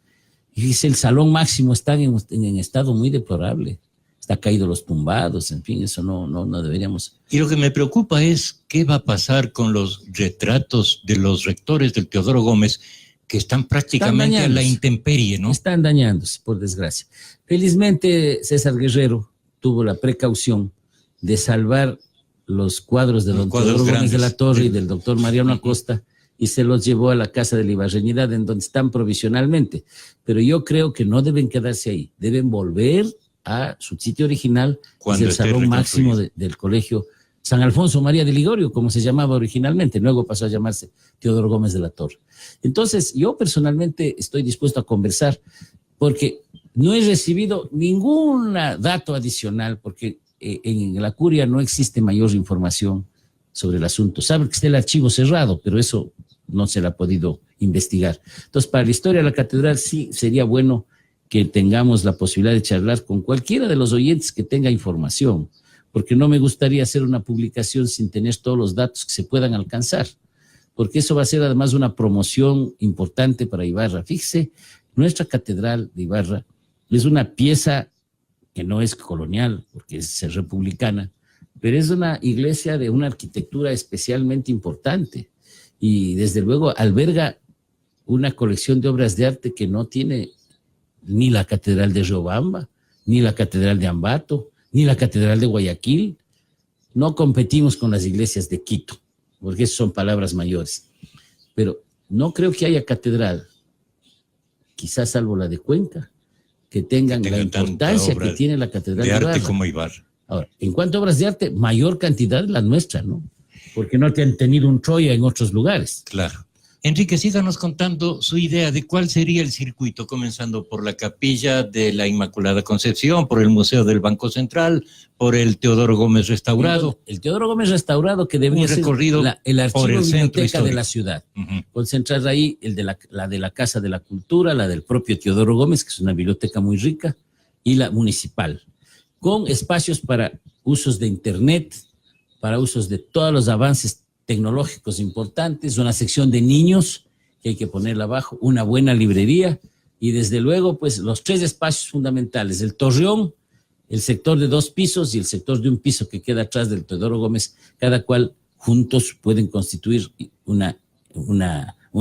Y dice, el Salón Máximo está en estado muy deplorable, está caído los tumbados, en fin, eso no deberíamos. Y lo que me preocupa es qué va a pasar con los retratos de los rectores del Teodoro Gómez, que están prácticamente a la intemperie, ¿no? Están dañándose, por desgracia. Felizmente, César Guerrero tuvo la precaución de salvar los cuadros de don Teodoro Gómez de la Torre y del doctor Mariano Acosta, y se los llevó a la Casa de la Ibarreñidad, en donde están provisionalmente. Pero yo creo que no deben quedarse ahí, deben volver a su sitio original, que es el Salón Máximo del Colegio San Alfonso María de Ligorio, como se llamaba originalmente, luego pasó a llamarse Teodoro Gómez de la Torre. Entonces, yo personalmente estoy dispuesto a conversar, porque no he recibido ningún dato adicional, porque en la curia no existe mayor información sobre el asunto. Sabe que está el archivo cerrado, pero eso no se le ha podido investigar. Entonces, para la historia de la catedral sí sería bueno que tengamos la posibilidad de charlar con cualquiera de los oyentes que tenga información, porque no me gustaría hacer una publicación sin tener todos los datos que se puedan alcanzar, porque eso va a ser además una promoción importante para Ibarra. Fíjese, nuestra catedral de Ibarra es una pieza que no es colonial, porque es republicana, pero es una iglesia de una arquitectura especialmente importante y desde luego alberga una colección de obras de arte que no tiene ni la Catedral de Riobamba, ni la Catedral de Ambato, ni la Catedral de Guayaquil. No competimos con las iglesias de Quito, porque esas son palabras mayores. Pero no creo que haya catedral, quizás salvo la de Cuenca, que tengan la importancia que tiene la Catedral de arte como Ibarra. Ahora, en cuanto a obras de arte, mayor cantidad la nuestra, ¿no? Porque no te han tenido un Troya en otros lugares. Claro. Enrique, síganos contando su idea de cuál sería el circuito, comenzando por la Capilla de la Inmaculada Concepción, por el Museo del Banco Central, por el Teodoro Gómez restaurado. El Teodoro Gómez restaurado, que debería ser el archivo biblioteca de la ciudad. Concentrar ahí la de la Casa de la Cultura, la del propio Teodoro Gómez, que es una biblioteca muy rica, y la municipal, con espacios para usos de internet, para usos de todos los avances tecnológicos importantes, una sección de niños que hay que ponerla abajo, una buena librería y desde luego pues los 3 espacios fundamentales, el torreón, el sector de 2 pisos y el sector de 1 piso que queda atrás del Teodoro Gómez, cada cual juntos pueden constituir un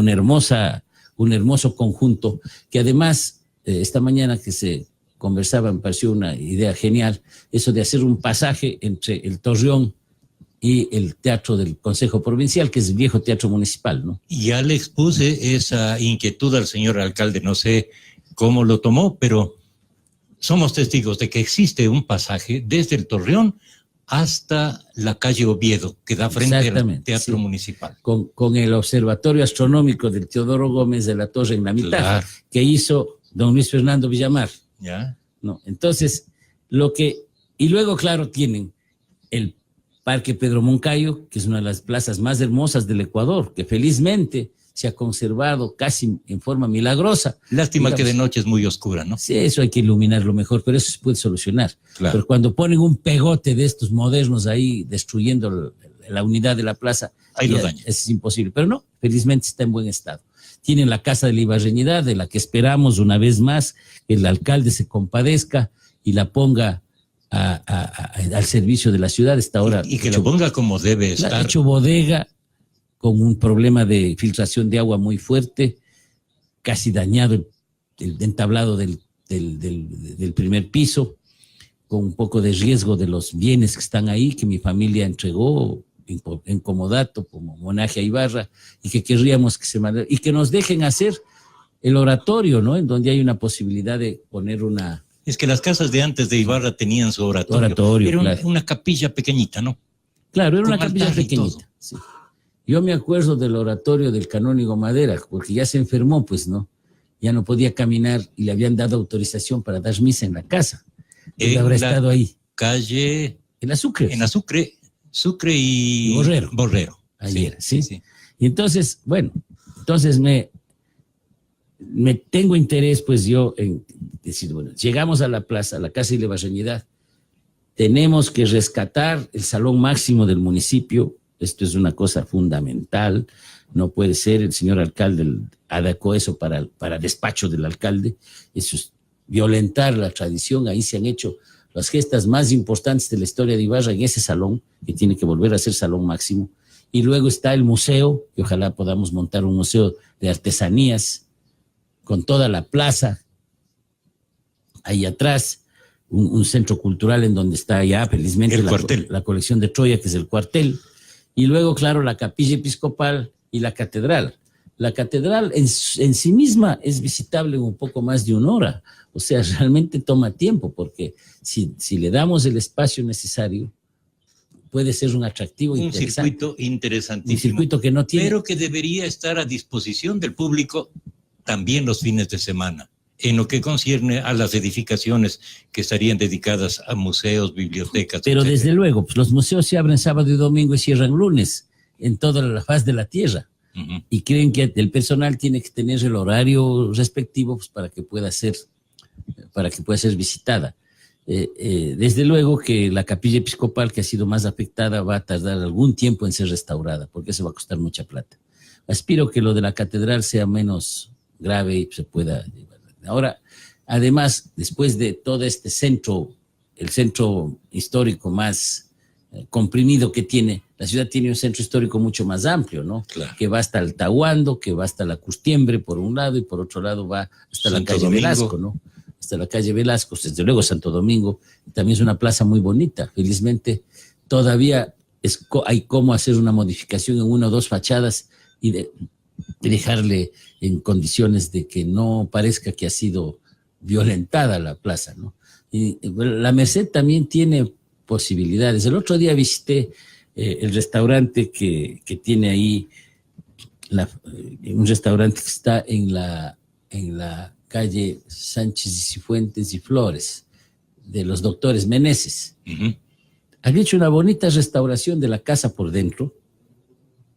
hermoso conjunto que además esta mañana que se conversaba me pareció una idea genial, eso de hacer un pasaje entre el torreón y el Teatro del Consejo Provincial, que es el viejo Teatro Municipal, ¿no? Ya le expuse esa inquietud al señor alcalde, no sé cómo lo tomó, pero somos testigos de que existe un pasaje desde el Torreón hasta la calle Oviedo, que da frente al Teatro Municipal. Con el Observatorio Astronómico del Teodoro Gómez de la Torre en la mitad, que hizo don Luis Fernando Villamar. Ya. ¿no? Entonces, y luego, claro, tienen el Parque Pedro Moncayo, que es una de las plazas más hermosas del Ecuador, que felizmente se ha conservado casi en forma milagrosa. Lástima, digamos, que de noche es muy oscura, ¿no? Sí, eso hay que iluminarlo mejor, pero eso se puede solucionar. Claro. Pero cuando ponen un pegote de estos modernos ahí, destruyendo la unidad de la plaza, ahí lo dañan. Es imposible. Pero no, felizmente está en buen estado. Tienen la Casa de la Ibarreñidad, de la que esperamos una vez más que el alcalde se compadezca y la ponga al servicio de la ciudad. Está ahora y que lo ponga como debe estar. Ha hecho bodega con un problema de filtración de agua muy fuerte, casi dañado el entablado del primer piso, con un poco de riesgo de los bienes que están ahí, que mi familia entregó en comodato como homenaje a Ibarra, y que querríamos y que nos dejen hacer el oratorio, ¿no? En donde hay una posibilidad de poner una... Es que las casas de antes de Ibarra tenían su oratorio. Era claro, una capilla pequeñita, ¿no? Claro, era una capilla pequeñita, sí. Yo me acuerdo del oratorio del canónigo Madera, porque ya se enfermó, pues, ¿no? Ya no podía caminar y le habían dado autorización para dar misa en la casa. Él habrá estado ahí. Calle... En la Sucre. En la Sucre y Borrero. Ayer, sí. Y entonces, bueno, me tengo interés, pues yo, en decir, bueno, llegamos a la plaza, a la Casa de la Ibarreñidad, tenemos que rescatar el salón máximo del municipio. Esto es una cosa fundamental. No puede ser, el señor alcalde adecuó eso para despacho del alcalde. Eso es violentar la tradición. Ahí se han hecho las gestas más importantes de la historia de Ibarra en ese salón, que tiene que volver a ser salón máximo. Y luego está el museo, que ojalá podamos montar un museo de artesanías con toda la plaza. Ahí atrás, un centro cultural en donde está ya felizmente la colección de Troya, que es el cuartel. Y luego, claro, la capilla episcopal y la catedral. La catedral en sí misma es visitable en un poco más de 1 hora. O sea, realmente toma tiempo, porque si le damos el espacio necesario, puede ser un atractivo interesante. Un circuito interesantísimo. Un circuito que no tiene... Pero que debería estar a disposición del público también los fines de semana, en lo que concierne a las edificaciones que estarían dedicadas a museos, bibliotecas. Pero etcétera. Desde luego, pues los museos se abren sábado y domingo y cierran lunes en toda la faz de la tierra. Uh-huh. Y creen que el personal tiene que tener el horario respectivo, pues, para que pueda ser visitada. Desde luego que la capilla episcopal, que ha sido más afectada, va a tardar algún tiempo en ser restaurada, porque eso va a costar mucha plata. Aspiro que lo de la catedral sea menos grave y se pueda llevar. Ahora, además, después de todo este centro, el centro histórico más comprimido que tiene, la ciudad tiene un centro histórico mucho más amplio, ¿no? Claro. Que va hasta el Tahuando, que va hasta la Custiembre por un lado, y por otro lado va hasta la calle Velasco, ¿no? Hasta la calle Velasco, desde luego Santo Domingo, también es una plaza muy bonita. Felizmente todavía hay cómo hacer una modificación en 1 o 2 fachadas y dejarle en condiciones de que no parezca que ha sido violentada la plaza, ¿no? Y la Merced también tiene posibilidades. El otro día visité el restaurante que tiene ahí, un restaurante que está en la calle Sánchez y Cifuentes y Flores, de los doctores Meneses. Uh-huh. Han hecho una bonita restauración de la casa por dentro.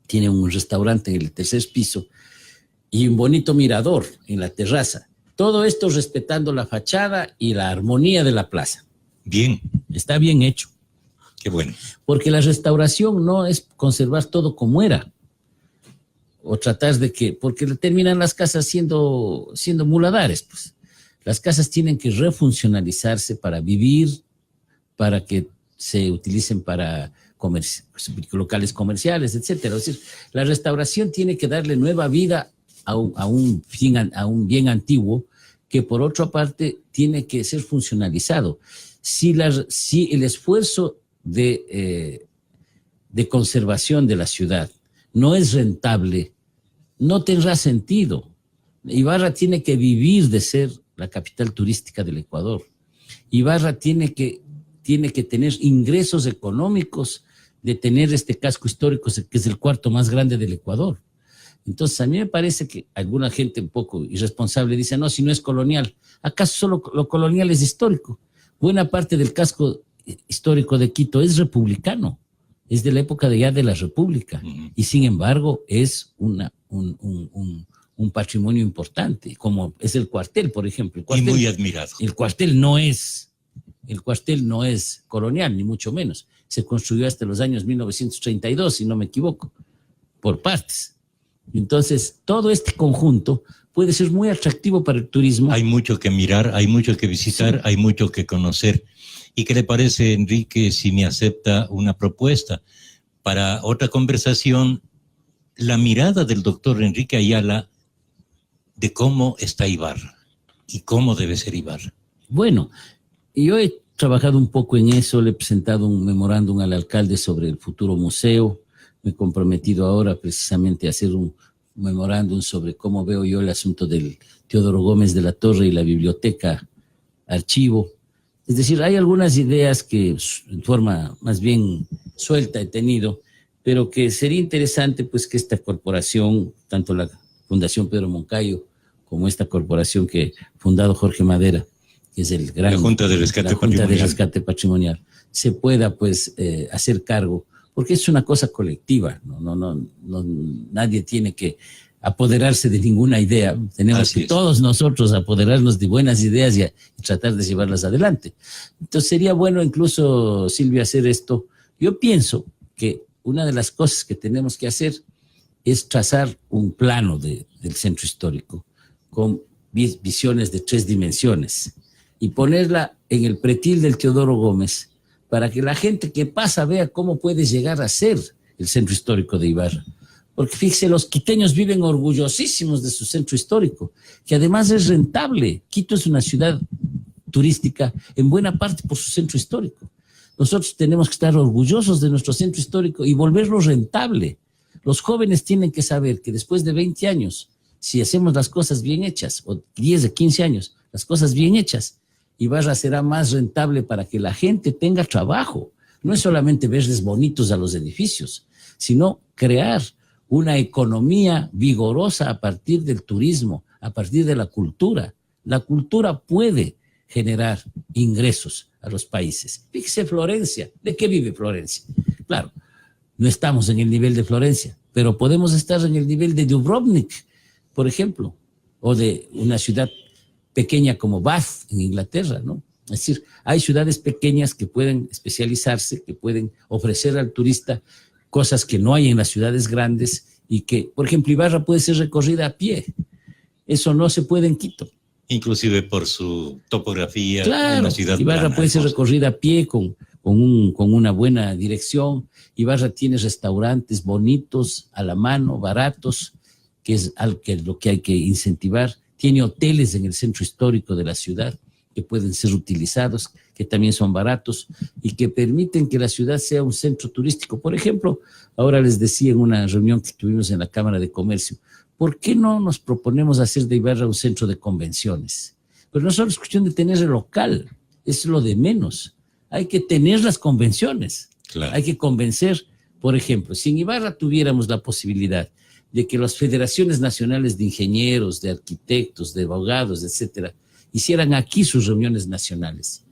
Tiene un restaurante en el 3er piso y un bonito mirador en la terraza. Todo esto respetando la fachada y la armonía de la plaza. Bien. Está bien hecho. Qué bueno. Porque la restauración no es conservar todo como era, o tratar de que, porque terminan las casas siendo muladares, pues. Las casas tienen que refuncionalizarse para vivir, para que se utilicen para locales comerciales, etcétera. Es decir, la restauración tiene que darle nueva vida a un bien antiguo, que por otra parte tiene que ser funcionalizado. Si el esfuerzo de conservación de la ciudad no es rentable, no tendrá sentido. Ibarra tiene que vivir de ser la capital turística del Ecuador. Ibarra tiene que tener ingresos económicos de tener este casco histórico, que es el 4º más grande del Ecuador. Entonces, a mí me parece que alguna gente un poco irresponsable dice, no, si no es colonial. ¿Acaso solo lo colonial es histórico? Buena parte del casco histórico de Quito es republicano, es de la época de la República, y sin embargo es un patrimonio importante, como es el cuartel, por ejemplo. El cuartel, y muy admirado. El cuartel no es colonial, ni mucho menos. Se construyó hasta los años 1932, si no me equivoco, por partes. Entonces, todo este conjunto puede ser muy atractivo para el turismo. Hay mucho que mirar, hay mucho que visitar, sí. Hay mucho que conocer. ¿Y qué le parece, Enrique, si me acepta una propuesta para otra conversación? La mirada del doctor Enrique Ayala de cómo está Ibarra y cómo debe ser Ibarra. Bueno, yo he trabajado un poco en eso, le he presentado un memorándum al alcalde sobre el futuro museo, me he comprometido ahora precisamente a hacer un memorándum sobre cómo veo yo el asunto del Teodoro Gómez de la Torre y la biblioteca archivo. Es decir, hay algunas ideas que en forma más bien suelta he tenido, pero que sería interesante pues que esta corporación, tanto la Fundación Pedro Moncayo como esta corporación que ha fundado Jorge Madera, que es el gran... La Junta de Rescate Patrimonial, se pueda pues hacer cargo, porque es una cosa colectiva, nadie tiene que apoderarse de ninguna idea, tenemos que todos nosotros apoderarnos de buenas ideas y tratar de llevarlas adelante. Entonces sería bueno incluso, Silvia, hacer esto. Yo pienso que una de las cosas que tenemos que hacer es trazar un plano del centro histórico con visiones de 3 dimensiones y ponerla en el pretil del Teodoro Gómez para que la gente que pasa vea cómo puede llegar a ser el centro histórico de Ibarra. Porque fíjese, los quiteños viven orgullosísimos de su centro histórico, que además es rentable. Quito es una ciudad turística en buena parte por su centro histórico. Nosotros tenemos que estar orgullosos de nuestro centro histórico y volverlo rentable. Los jóvenes tienen que saber que después de 20 años, si hacemos las cosas bien hechas, o 10 de 15 años, las cosas bien hechas, Ibarra será más rentable para que la gente tenga trabajo. No es solamente verles bonitos a los edificios, sino crear una economía vigorosa a partir del turismo, a partir de la cultura. La cultura puede generar ingresos a los países. Fíjese Florencia, ¿de qué vive Florencia? Claro, no estamos en el nivel de Florencia, pero podemos estar en el nivel de Dubrovnik, por ejemplo, o de una ciudad pequeña como Bath, en Inglaterra, ¿no? Es decir, hay ciudades pequeñas que pueden especializarse, que pueden ofrecer al turista cosas que no hay en las ciudades grandes y que, por ejemplo, Ibarra puede ser recorrida a pie. Eso no se puede en Quito. Inclusive por su topografía. Claro, una ciudad Ibarra plana, puede ser recorrida a pie con una buena dirección. Ibarra tiene restaurantes bonitos, a la mano, baratos, que es lo que hay que incentivar. Tiene hoteles en el centro histórico de la ciudad que pueden ser utilizados, que también son baratos y que permiten que la ciudad sea un centro turístico. Por ejemplo, ahora les decía en una reunión que tuvimos en la Cámara de Comercio, ¿por qué no nos proponemos hacer de Ibarra un centro de convenciones? Pero no solo es cuestión de tener el local, es lo de menos. Hay que tener las convenciones. Claro. Hay que convencer, por ejemplo, si en Ibarra tuviéramos la posibilidad de que las federaciones nacionales de ingenieros, de arquitectos, de abogados, etcétera, hicieran aquí sus reuniones nacionales.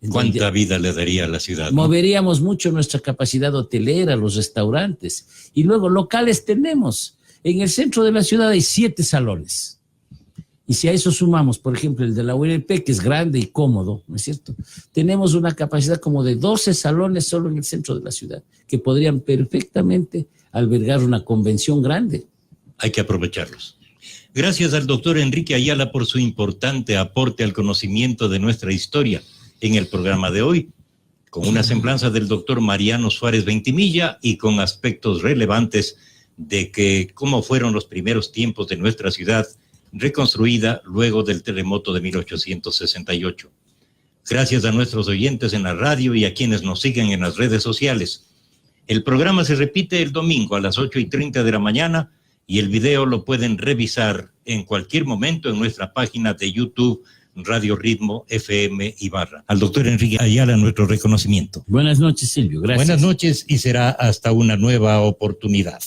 ¿Cuánta vida le daría a la ciudad? Moveríamos mucho nuestra capacidad hotelera, los restaurantes. Y luego locales tenemos. En el centro de la ciudad hay 7 salones. Y si a eso sumamos, por ejemplo, el de la UNP, que es grande y cómodo, ¿no es cierto? Tenemos una capacidad como de 12 salones solo en el centro de la ciudad, que podrían perfectamente albergar una convención grande. Hay que aprovecharlos. Gracias al doctor Enrique Ayala por su importante aporte al conocimiento de nuestra historia en el programa de hoy, con una semblanza del doctor Mariano Suárez Ventimilla y con aspectos relevantes de cómo fueron los primeros tiempos de nuestra ciudad reconstruida luego del terremoto de 1868. Gracias a nuestros oyentes en la radio y a quienes nos siguen en las redes sociales. El programa se repite el domingo a las 8:30 de la mañana y el video lo pueden revisar en cualquier momento en nuestra página de YouTube Radio Ritmo FM Ibarra. Al doctor Enrique Ayala, nuestro reconocimiento. Buenas noches, Silvio. Gracias. Buenas noches y será hasta una nueva oportunidad.